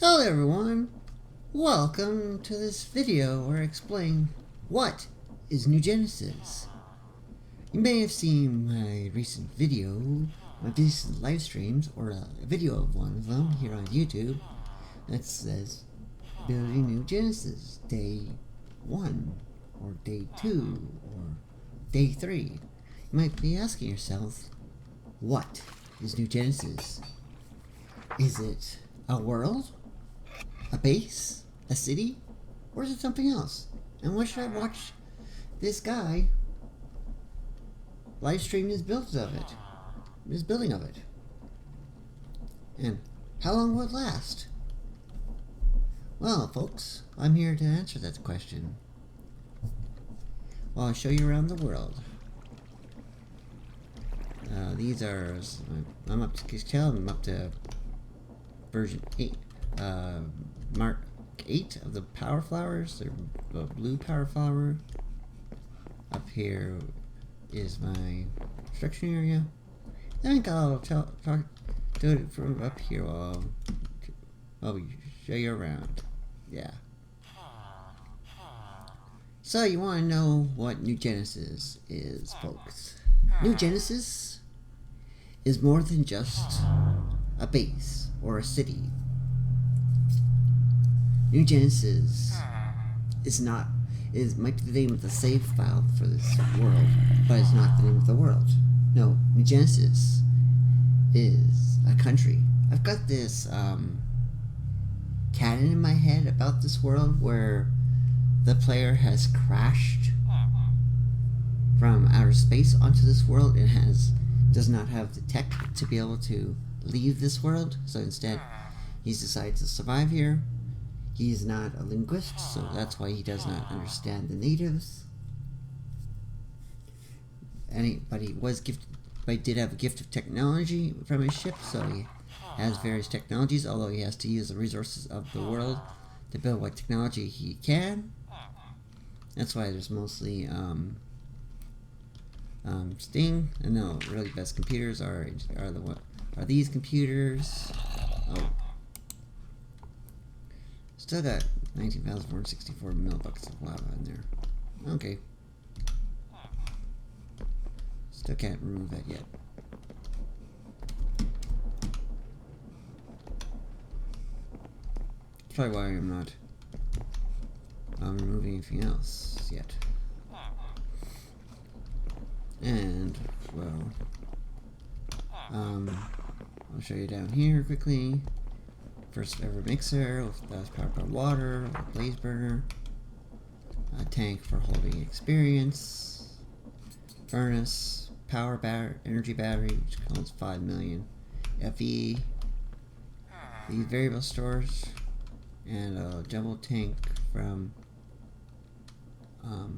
Hello everyone, welcome to this video where I explain what is New Genesis. You may have seen my recent video, my recent live streams, or a video of one of them here on YouTube that says Building New Genesis Day 1, or Day 2, or Day 3. You might be asking yourself, what is New Genesis? Is it a world? A base? A city? Or is it something else? And why should I watch this guy live stream his builds of it? His building of it? And how long will it last? Well, folks, I'm here to answer that question. Well, I'll show you around the world. These are, I'm up to version 8, Mark 8 of the power flowers. They're the blue power flower. Up here is my construction area. I think I'll do it from up here while I'll show you around. Yeah. So you want to know what New Genesis is, folks. New Genesis is more than just a base or a city. New Genesis might be the name of the save file for this world, but it's not the name of the world. No, New Genesis is a country. I've got this canon in my head about this world where the player has crashed from outer space onto this world and does not have the tech to be able to leave this world, so instead he's decided to survive here. He's not a linguist, so that's why he does not understand the natives. But he did have a gift of technology from his ship, so he has various technologies, although he has to use the resources of the world to build what technology he can. That's why there's mostly Sting, and no, really best computers are these computers. Oh, still got 19,464 millibucks of lava in there. Okay, still can't remove that yet. That's probably why I'm not removing anything else yet. And, well, I'll show you down here quickly. First ever mixer that was powered by water, a blaze burner, a tank for holding experience, furnace, energy battery, which counts 5 million FE, these variable stores, and a jumbo tank from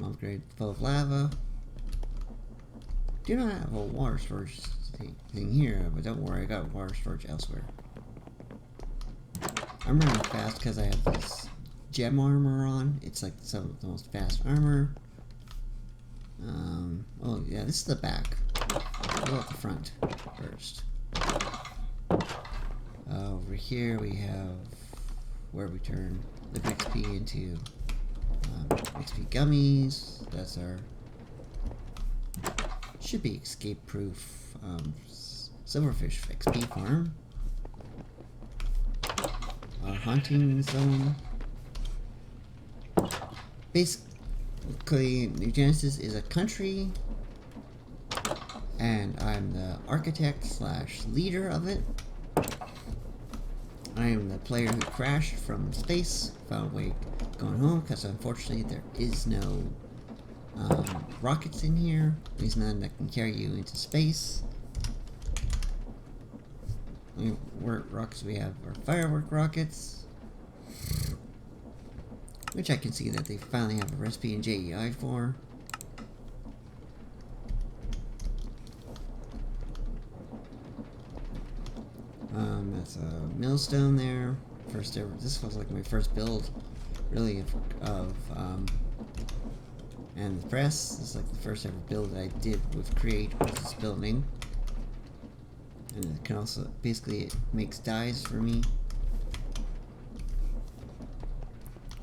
upgrade full of lava. Do not have a water storage thing here, but don't worry, I got water storage elsewhere. I'm running fast because I have this gem armor on. It's like some of the most fast armor. Oh yeah, this is the back. I'll go at the front first. Over here we have where we turn the XP into XP gummies. That's our should be escape proof silverfish XP farm. Our hunting zone. Basically, New Genesis is a country, and I'm the architect / leader of it. I am the player who crashed from space, found a way going home, because unfortunately there is no rockets in here. At least none that can carry you into space. What rockets we have are firework rockets, which I can see that they finally have a recipe in JEI for. That's a millstone there. First ever. This was like my first build, really, and the press. This is like the first ever build that I did with Create with this building. And it can also, basically, it makes dyes for me.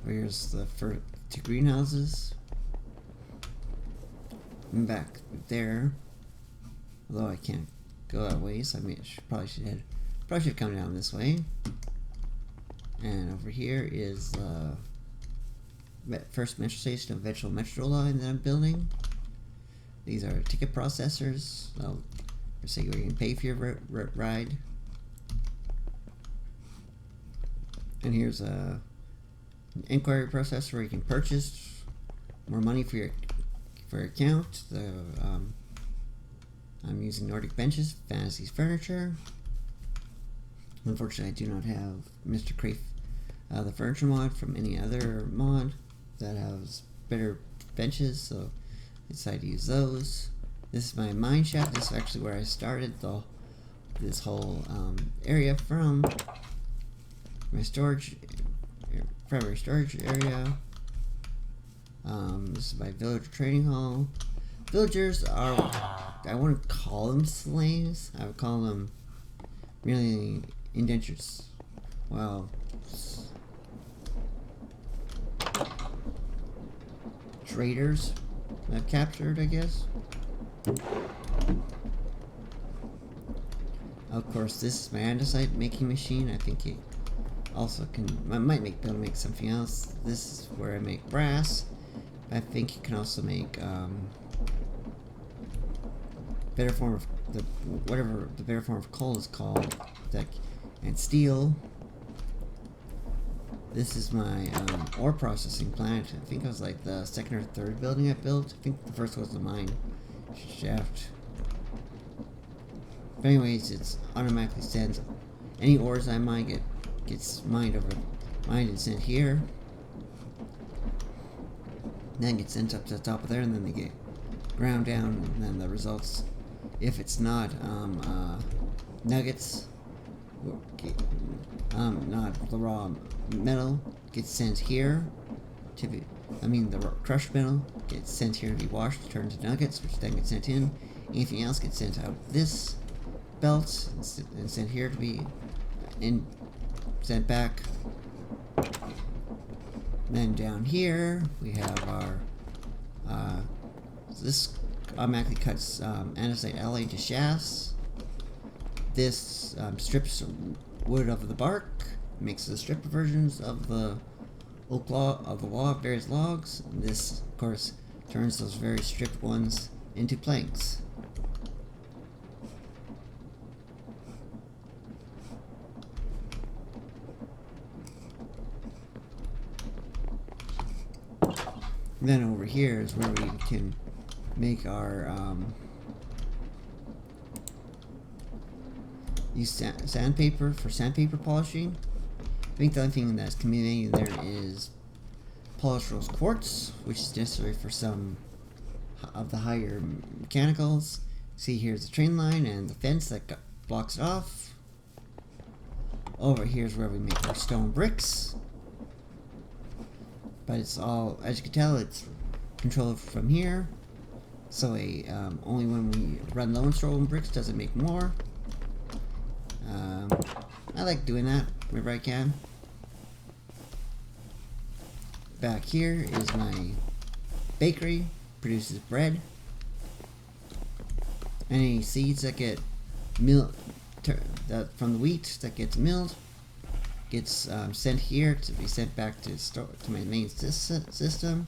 Here's the first 2 greenhouses. And back there, although I can't go that way, so I mean, probably should come down this way. And over here is the first metro station of eventual metro line that I'm building. These are ticket processors. So you can pay for your ride. And here's an inquiry processor where you can purchase more money for your account. I'm using Nordic Benches, Fantasies Furniture. Unfortunately, I do not have Mr. Crave, the furniture mod from any other mod that has better benches, so I decided to use those. This is my mine shaft. This is actually where I started this whole area from. My primary storage area. This is my villager trading hall. Villagers are, I wouldn't call them slaves. I would call them merely indentures. Well, traders I've captured, I guess. Of course, this is my andesite making machine. I think it also I might be able to make something else. This is where I make brass. I think you can also make better form of whatever the better form of coal is called, and steel. This is my ore processing plant. I think it was like the second or third building I built. I think the first was the mine shaft. But anyways, it automatically sends any ores I mine gets mined and sent here. Then gets sent up to the top of there, and then they get ground down, and then the results, if it's not nuggets, not the raw metal, gets sent here to be, the crushed metal gets sent here to be washed, turned to nuggets, which then gets sent in. Anything else gets sent out this belt and sent here to be sent back. Then down here we have our this automatically cuts andesite alloy to shafts. This strips wood of the bark, makes the strip versions of the various logs. And this, of course, turns those very stripped ones into planks. Then over here is where we can make our use sandpaper for sandpaper polishing. I think the only thing that's convenient there is polished rose quartz, which is necessary for some of the higher mechanicals. See, here's the train line and the fence that blocks it off. Over here's where we make our stone bricks. But it's all, as you can tell, it's controlled from here. So only when we run low on stone bricks does it make more. I like doing that whenever I can. Back here is my bakery, produces bread. Any seeds that get milled from the wheat that gets milled gets sent here to be sent back to my main system.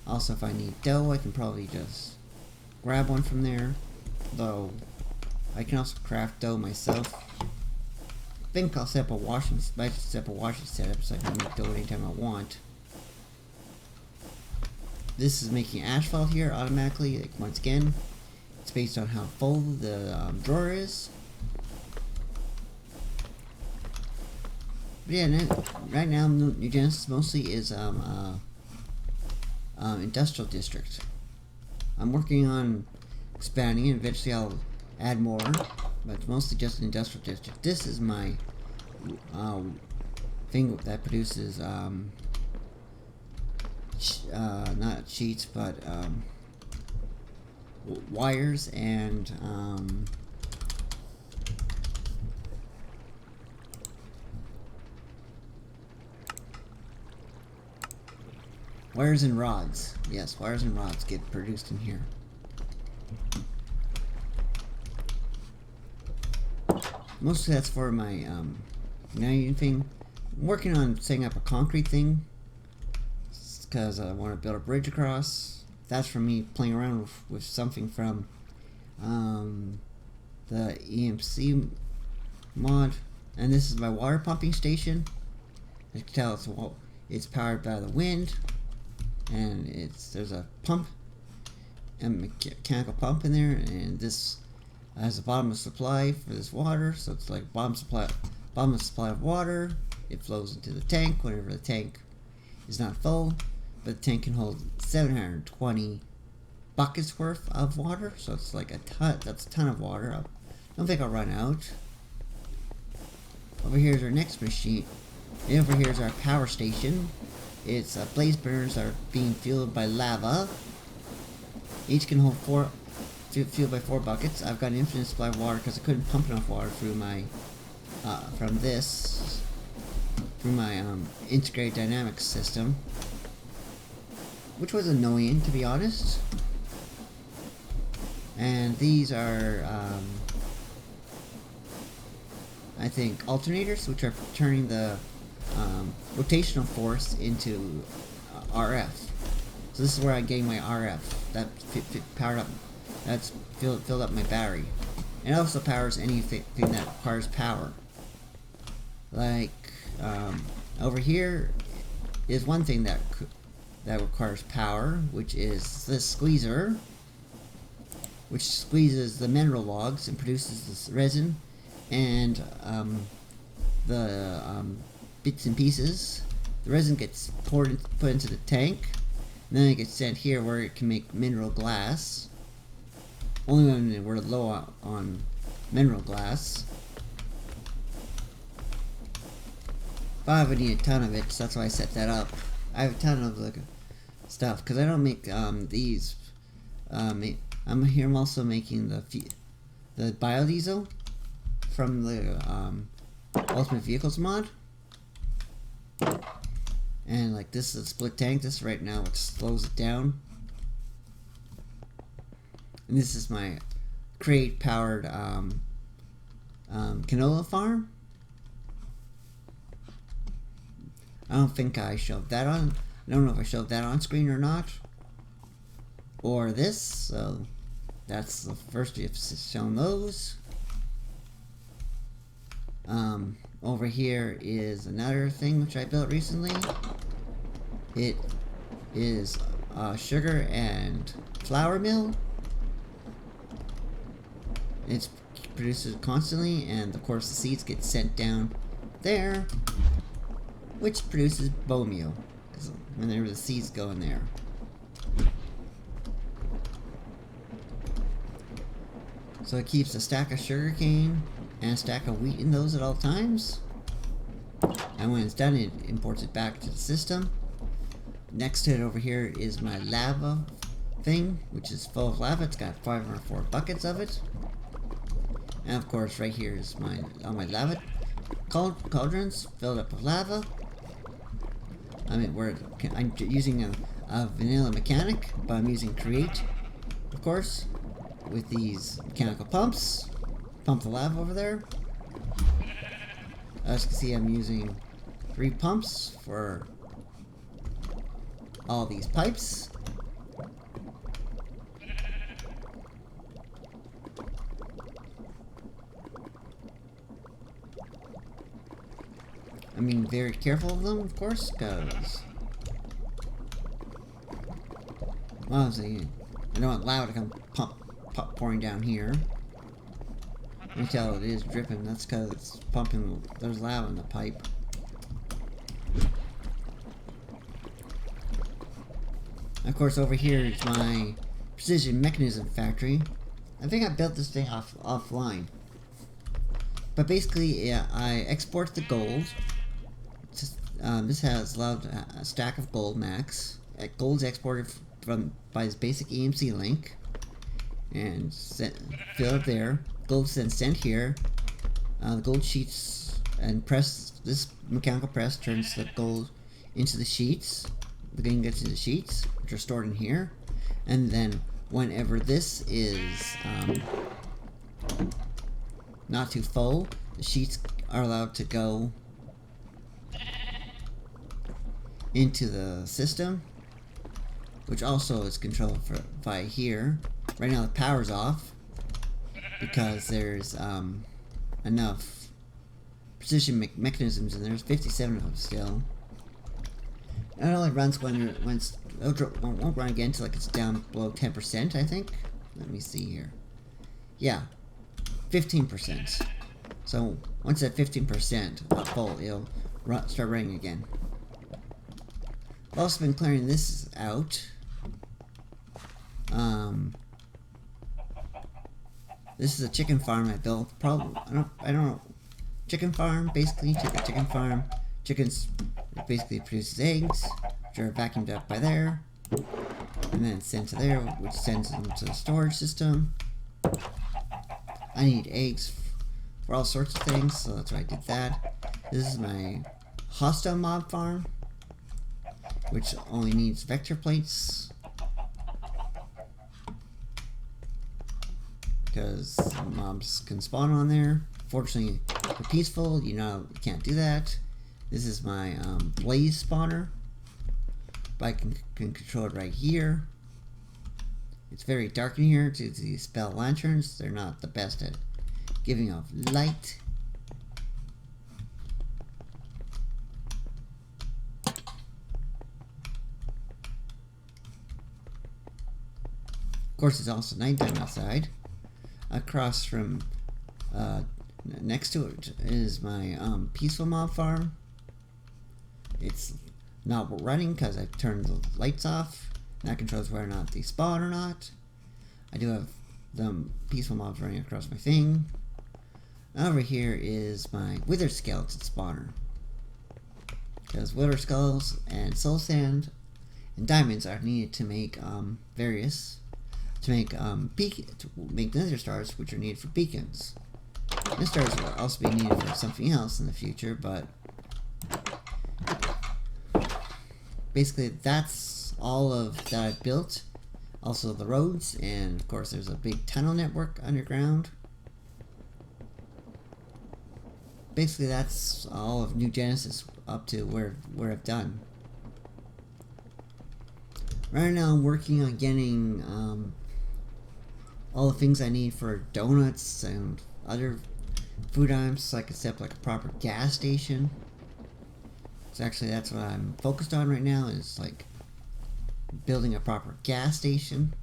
Also, if I need dough, I can probably just grab one from there. Though I can also craft dough myself. I think I'll set up a washing setup so I can make dough anytime I want. This is making asphalt here automatically. Like, once again, it's based on how full the drawer is. But yeah, right now New Genesis mostly is industrial district. I'm working on expanding it. Eventually I'll add more, but it's mostly just an industrial district. This is my thing that produces not sheets, but wires and Wires and rods. Yes, wires and rods get produced in here. Mostly that's for my uniting thing. I'm working on setting up a concrete thing because I want to build a bridge across. That's for me playing around with something from the EMC mod. And this is my water pumping station. As you can tell, it's powered by the wind, and there's a pump, a mechanical pump in there, and this has a bottomless supply for this water. So it's like bottomless supply of water. It flows into the tank whenever the tank is not full, but the tank can hold 720 buckets worth of water. So it's like a ton. That's a ton of water. I don't think I'll run out. Over here is our next machine. And over here is our power station. It's blaze burners are being fueled by lava. Each can hold fueled by 4 buckets. I've got an infinite supply of water because I couldn't pump enough water through my integrated dynamics system, which was annoying, to be honest. And these are I think alternators, which are turning the rotational force into RF. So this is where I'm getting my RF. That powered up. That's filled up my battery. And it also powers anything that requires power. Like over here is one thing that requires power, which is this squeezer, which squeezes the mineral logs and produces this resin and the bits and pieces. The resin gets put into the tank, and then it gets sent here where it can make mineral glass. Only when we're low on mineral glass. But I would need a ton of it, so that's why I set that up. I have a ton of the stuff because I don't make these. I'm also making the biodiesel from the Ultimate Vehicles mod. And like this is a split tank. This right now it slows it down. And this is my crate powered canola farm. I don't think I showed that on. I don't know if I showed that on screen or not. Or this. So that's the first you've shown those. Over here is another thing which I built recently. It is a sugar and flour mill. It's produces constantly, and of course the seeds get sent down there, which produces bone meal. Because whenever the seeds go in there. So it keeps a stack of sugar cane and a stack of wheat in those at all times. And when it's done, it imports it back to the system. Next to it over here is my lava thing, which is full of lava. It's got 504 buckets of it. And of course, right here is all my lava cauldrons filled up with lava. I mean, I'm using a vanilla mechanic, but I'm using Create, of course, with these mechanical pumps. Pump the lava over there. As you can see, I'm using 3 pumps for all these pipes. I'm being very careful of them, of course, because well, I don't want lava to come pouring down here. You can tell it is dripping. That's because it's pumping. There's lava in the pipe. Of course, over here is my precision mechanism factory. I think I built this thing offline. But basically, yeah, I export the gold. This has allowed a stack of gold max. Gold's exported by this basic EMC link, and fill it there. Gold's then sent here. The gold sheets and press. This mechanical press turns the gold into the sheets. the game gets into sheets, which are stored in here, and then whenever this is not too full, the sheets are allowed to go into the system, which also is controlled by here. Right now the power's off because there's enough precision mechanisms, and there's 57 of them still. And it only runs when it won't run again until like it's down below 10%, I think. Let me see here. Yeah, 15%. So once that 15% full, it'll start running again. I've also been clearing this out. This is a chicken farm I built. Probably I don't know. Chicken farm, basically. Chicken farm. Chickens basically produces eggs, which are vacuumed up by there, and then sent to there, which sends them to the storage system. I need eggs for all sorts of things, so that's why I did that. This is my hostile mob farm, which only needs vector plates, because mobs can spawn on there. Fortunately, for peaceful, you can't do that. This is my blaze spawner, but I can control it right here. It's very dark in here due to these spell lanterns. They're not the best at giving off light. Of course, it's also nighttime outside. Across from, next to it is my peaceful mob farm. It's not running because I turned the lights off. That controls whether or not they spawn or not. I do have the peaceful mobs running across my thing. Over here is my wither skeleton spawner, because wither skulls and soul sand and diamonds are needed to make to make nether stars, which are needed for beacons. Nether stars will also be needed for something else in the future, but basically that's all of that I've built. Also the roads, and of course there's a big tunnel network underground. Basically that's all of New Genesis up to where I've done. Right now I'm working on getting all the things I need for donuts and other food items, so I can set up like a proper gas station. So actually that's what I'm focused on right now, is like building a proper gas station.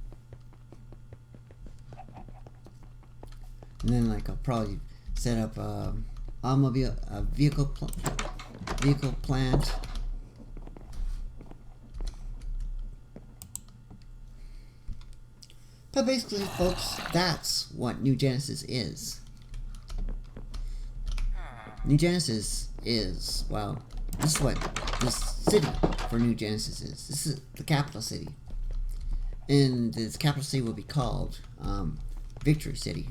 And then like I'll probably set up a vehicle plant. But basically, folks, that's what New Genesis is. New Genesis is, well, this is what this city for New Genesis is. This is the capital city. And this capital city will be called Victory City.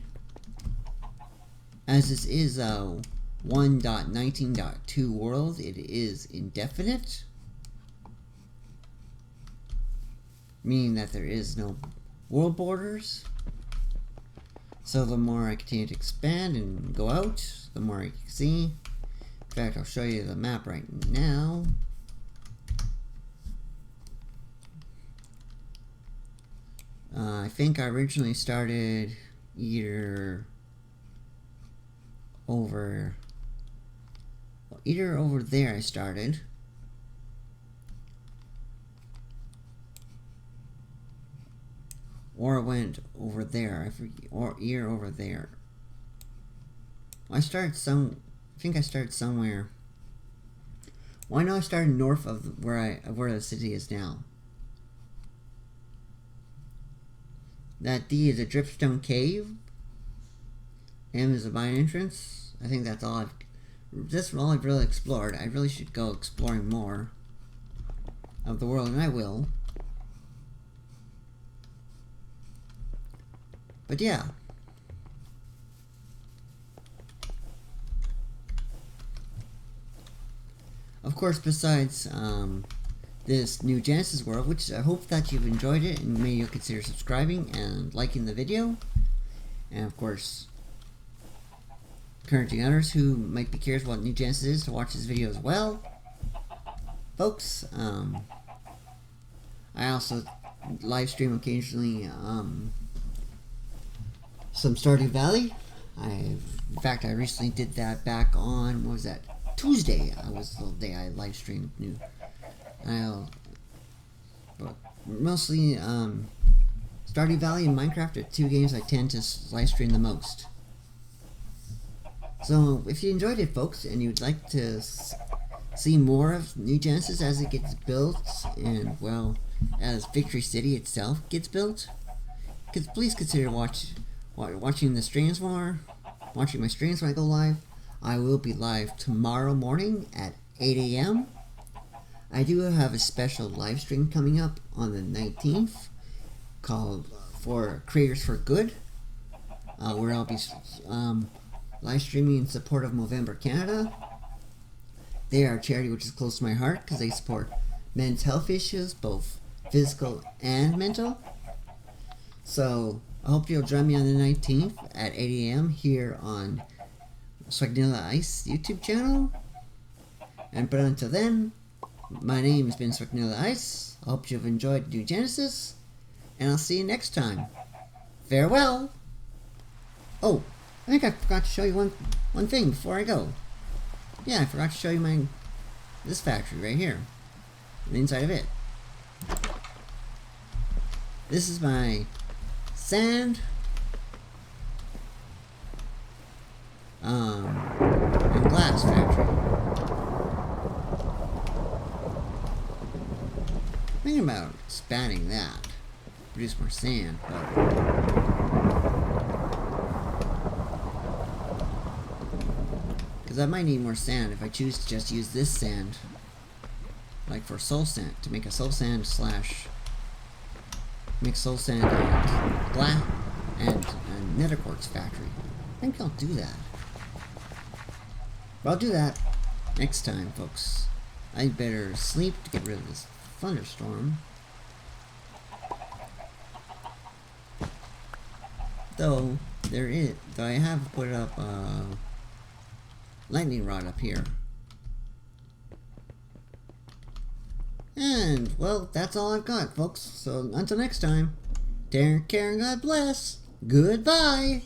As this is a 1.19.2 world, it is indefinite, meaning that there is no world borders. So the more I continue to expand and go out, the more I can see. In fact, I'll show you the map right now. I think I originally started either over there I started, or I went over there, I forget, or over there. I think I started somewhere. Well, I know I started north of where the city is now. That D is a dripstone cave. M is a mine entrance. I think that's all I've really explored. I really should go exploring more of the world, and I will. But yeah. Of course, besides this new Genesis world, which I hope that you've enjoyed it, and maybe you'll consider subscribing and liking the video. And of course, encouraging others who might be curious what New Genesis is to watch this video as well. Folks, I also live stream occasionally some Stardew Valley. In fact, I recently did that back on, what was that, Tuesday. Was the day I live streamed new. But mostly Stardew Valley and Minecraft are two games I tend to live stream the most. So if you enjoyed it, folks, and you'd like to see more of New Genesis as it gets built, and well, as Victory City itself gets built, please consider watching the streams more, watching my streams when I go live. I will be live tomorrow morning at 8 a.m. I do have a special live stream coming up on the 19th called for Creators for Good, where I'll be live streaming in support of Movember Canada. They are a charity which is close to my heart because they support men's health issues, both physical and mental. So I hope you'll join me on the 19th at 8 a.m. here on Swagnilla Ice YouTube channel. But until then, my name has been Swagnilla Ice. I hope you've enjoyed New Genesis, and I'll see you next time. Farewell! Oh, I think I forgot to show you one thing before I go. Yeah, I forgot to show you this factory right here. The inside of it. This is my sand and glass factory. Thinking about expanding that, produce more sand, because I might need more sand if I choose to just use this sand, like for soul sand, to make a soul sand mix soul sand and glass and nether quartz factory. I think I'll do that. But I'll do that next time, folks. I better sleep to get rid of this thunderstorm. Though I have put up a lightning rod up here. And, well, that's all I've got, folks. So, until next time, take care and God bless. Goodbye!